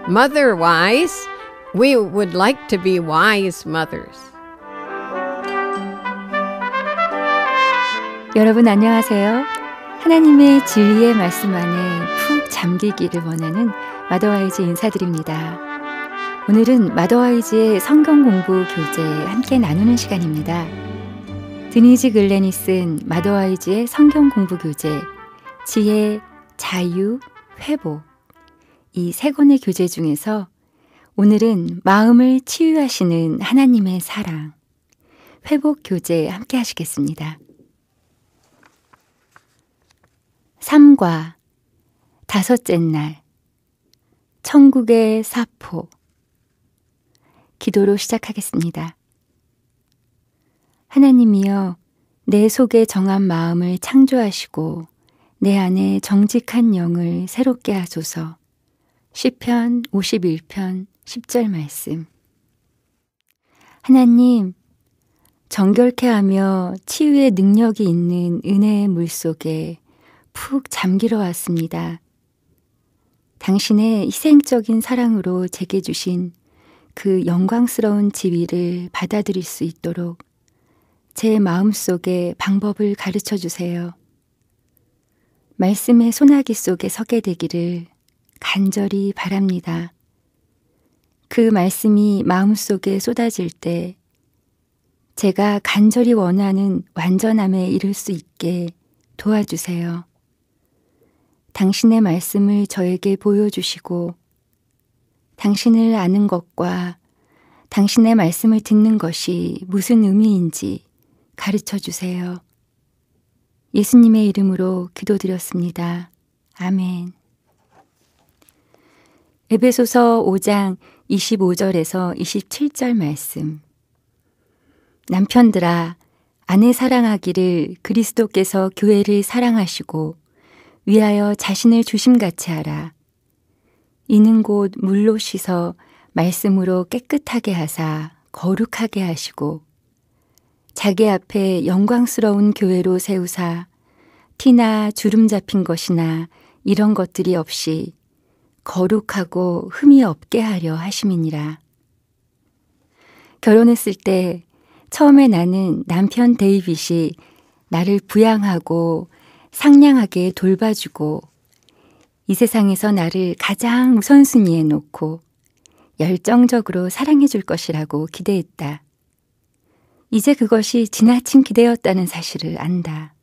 Mother-wise, we would like to be wise mothers. 여러분 안녕하세요. 하나님의 진리의 말씀 안에 푹 잠기기를 원하는 마더와이즈 인사드립니다. 오늘은 마더와이즈의 성경 공부 교재 함께 나누는 시간입니다. 드니즈 글렌이 쓴 마더와이즈의 성경 공부 교재 지혜, 자유, 회복 이 세 권의 교재 중에서 오늘은 마음을 치유하시는 하나님의 사랑 회복 교재 함께 하시겠습니다. 3과 다섯째 날 천국의 사포 기도로 시작하겠습니다. 하나님이여 내 속에 정한 마음을 창조하시고 내 안에 정직한 영을 새롭게 하소서. 시편 51편 10절 말씀. 하나님, 정결케 하며 치유의 능력이 있는 은혜의 물속에 푹 잠기러 왔습니다. 당신의 희생적인 사랑으로 제게 주신 그 영광스러운 지위를 받아들일 수 있도록 제 마음속에 방법을 가르쳐 주세요. 말씀의 소나기 속에 서게 되기를 간절히 바랍니다. 그 말씀이 마음속에 쏟아질 때 제가 간절히 원하는 완전함에 이를 수 있게 도와주세요. 당신의 말씀을 저에게 보여주시고 당신을 아는 것과 당신의 말씀을 듣는 것이 무슨 의미인지 가르쳐 주세요. 예수님의 이름으로 기도드렸습니다. 아멘. 에베소서 5장 25절에서 27절 말씀. 남편들아, 아내 사랑하기를 그리스도께서 교회를 사랑하시고 위하여 자신을 주심같이 하라. 이는 곧 물로 씻어 말씀으로 깨끗하게 하사 거룩하게 하시고 자기 앞에 영광스러운 교회로 세우사 티나 주름 잡힌 것이나 이런 것들이 없이 거룩하고 흠이 없게 하려 하심이니라. 결혼했을 때 처음에 나는 남편 데이빗이 나를 부양하고 상냥하게 돌봐주고 이 세상에서 나를 가장 우선순위에 놓고 열정적으로 사랑해 줄 것이라고 기대했다. 이제 그것이 지나친 기대였다는 사실을 안다.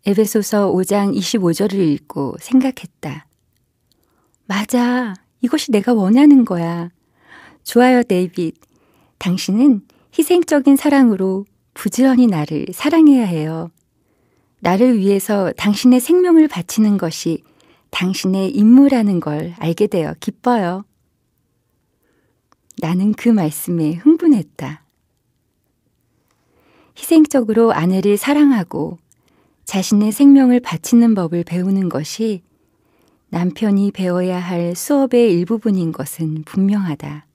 에베소서 5장 25절을 읽고 생각했다. 맞아, 이것이 내가 원하는 거야. 좋아요, 데이빗. 당신은 희생적인 사랑으로 부지런히 나를 사랑해야 해요. 나를 위해서 당신의 생명을 바치는 것이 당신의 임무라는 걸 알게 되어 기뻐요. 나는 그 말씀에 흥분했다. 희생적으로 아내를 사랑하고 자신의 생명을 바치는 법을 배우는 것이 남편이 배워야 할 수업의 일부분인 것은 분명하다.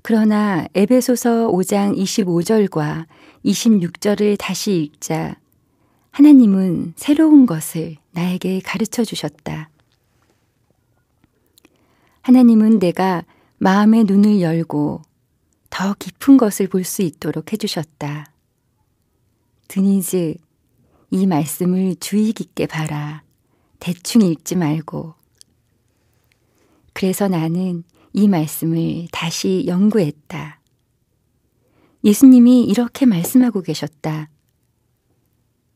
그러나 에베소서 5장 25절과 26절을 다시 읽자 하나님은 새로운 것을 나에게 가르쳐 주셨다. 하나님은 내가 마음의 눈을 열고 더 깊은 것을 볼 수 있도록 해주셨다. 드니즈, 이 말씀을 주의 깊게 봐라. 대충 읽지 말고. 그래서 나는 이 말씀을 다시 연구했다. 예수님이 이렇게 말씀하고 계셨다.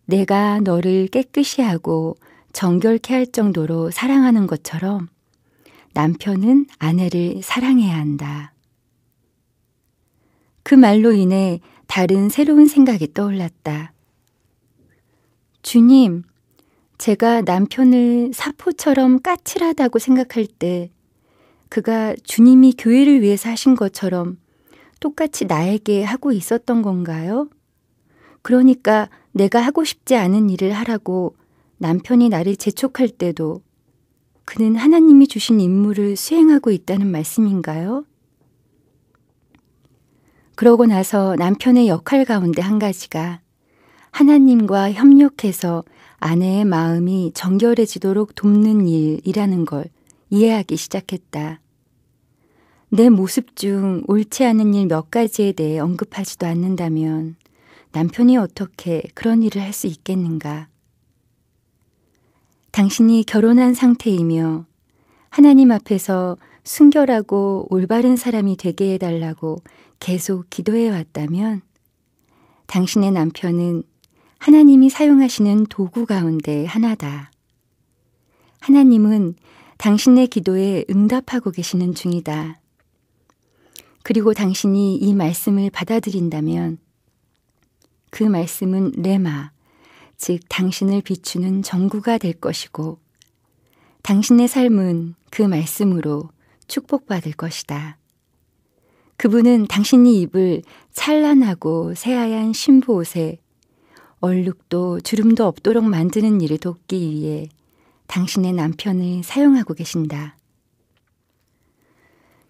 내가 너를 깨끗이 하고 정결케 할 정도로 사랑하는 것처럼 남편은 아내를 사랑해야 한다. 그 말로 인해 다른 새로운 생각이 떠올랐다. 주님, 제가 남편을 사포처럼 까칠하다고 생각할 때 그가 주님이 교회를 위해서 하신 것처럼 똑같이 나에게 하고 있었던 건가요? 그러니까 내가 하고 싶지 않은 일을 하라고 남편이 나를 재촉할 때도 그는 하나님이 주신 임무를 수행하고 있다는 말씀인가요? 그러고 나서 남편의 역할 가운데 한 가지가 하나님과 협력해서 아내의 마음이 정결해지도록 돕는 일이라는 걸 이해하기 시작했다. 내 모습 중 옳지 않은 일 몇 가지에 대해 언급하지도 않는다면 남편이 어떻게 그런 일을 할 수 있겠는가? 당신이 결혼한 상태이며 하나님 앞에서 순결하고 올바른 사람이 되게 해달라고 계속 기도해 왔다면 당신의 남편은 하나님이 사용하시는 도구 가운데 하나다. 하나님은 당신의 기도에 응답하고 계시는 중이다. 그리고 당신이 이 말씀을 받아들인다면 그 말씀은 레마, 즉 당신을 비추는 전구가 될 것이고 당신의 삶은 그 말씀으로 축복받을 것이다. 그분은 당신이 입을 찬란하고 새하얀 신부 옷에 얼룩도 주름도 없도록 만드는 일을 돕기 위해 당신의 남편을 사용하고 계신다.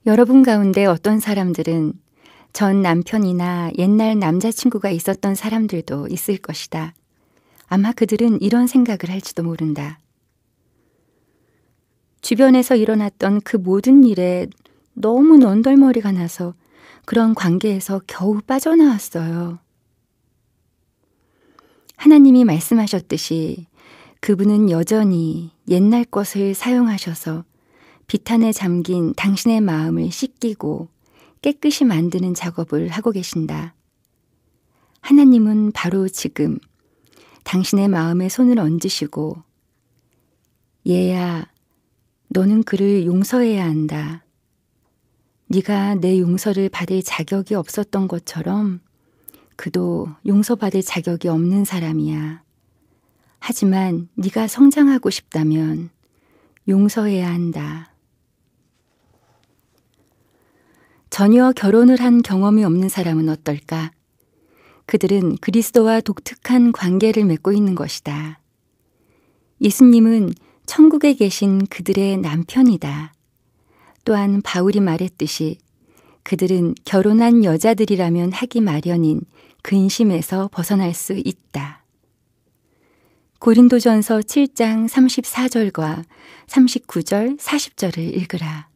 여러분 가운데 어떤 사람들은 전 남편이나 옛날 남자친구가 있었던 사람들도 있을 것이다. 아마 그들은 이런 생각을 할지도 모른다. 주변에서 일어났던 그 모든 일에 너무 넌덜머리가 나서 그런 관계에서 겨우 빠져나왔어요. 하나님이 말씀하셨듯이 그분은 여전히 옛날 것을 사용하셔서 비탄에 잠긴 당신의 마음을 씻기고 깨끗이 만드는 작업을 하고 계신다. 하나님은 바로 지금 당신의 마음에 손을 얹으시고 얘야, 너는 그를 용서해야 한다. 네가 내 용서를 받을 자격이 없었던 것처럼 그도 용서받을 자격이 없는 사람이야. 하지만 네가 성장하고 싶다면 용서해야 한다. 전혀 결혼을 한 경험이 없는 사람은 어떨까? 그들은 그리스도와 독특한 관계를 맺고 있는 것이다. 예수님은 천국에 계신 그들의 남편이다. 또한 바울이 말했듯이 그들은 결혼한 여자들이라면 하기 마련인 근심에서 벗어날 수 있다. 고린도전서 7장 34절과 39절, 40절을 읽으라.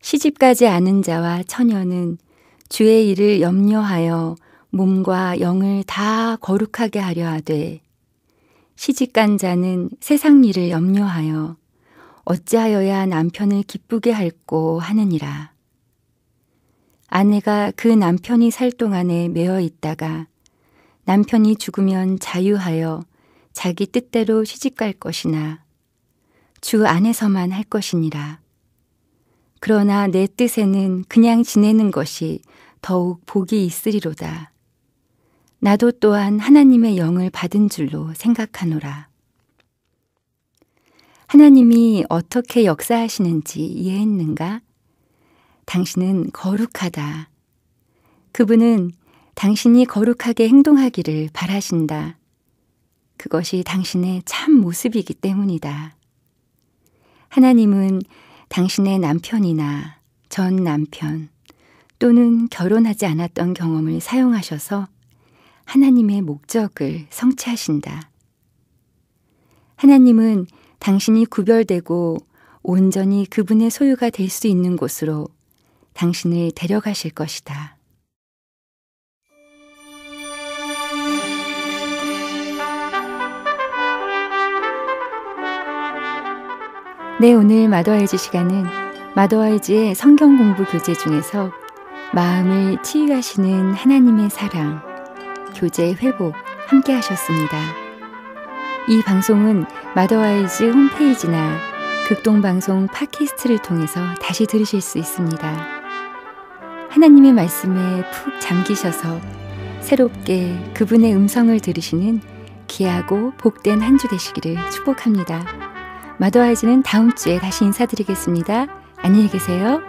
시집가지 않은 자와 처녀는 주의 일을 염려하여 몸과 영을 다 거룩하게 하려 하되 시집간 자는 세상 일을 염려하여 어찌하여야 남편을 기쁘게 할꼬 하느니라. 아내가 그 남편이 살 동안에 매어 있다가 남편이 죽으면 자유하여 자기 뜻대로 시집갈 것이나 주 안에서만 할 것이니라. 그러나 내 뜻에는 그냥 지내는 것이 더욱 복이 있으리로다. 나도 또한 하나님의 영을 받은 줄로 생각하노라. 하나님이 어떻게 역사하시는지 이해했는가? 당신은 거룩하다. 그분은 당신이 거룩하게 행동하기를 바라신다. 그것이 당신의 참 모습이기 때문이다. 하나님은 당신의 남편이나 전 남편 또는 결혼하지 않았던 경험을 사용하셔서 하나님의 목적을 성취하신다. 하나님은 당신이 구별되고 온전히 그분의 소유가 될 수 있는 곳으로 당신을 데려가실 것이다. 네, 오늘 마더와이즈 시간은 마더와이즈의 성경 공부 교재 중에서 마음을 치유하시는 하나님의 사랑, 교재 회복 함께 하셨습니다. 이 방송은 마더와이즈 홈페이지나 극동방송 팟캐스트를 통해서 다시 들으실 수 있습니다. 하나님의 말씀에 푹 잠기셔서 새롭게 그분의 음성을 들으시는 귀하고 복된 한 주 되시기를 축복합니다. 마더와이즈는 다음 주에 다시 인사드리겠습니다. 안녕히 계세요.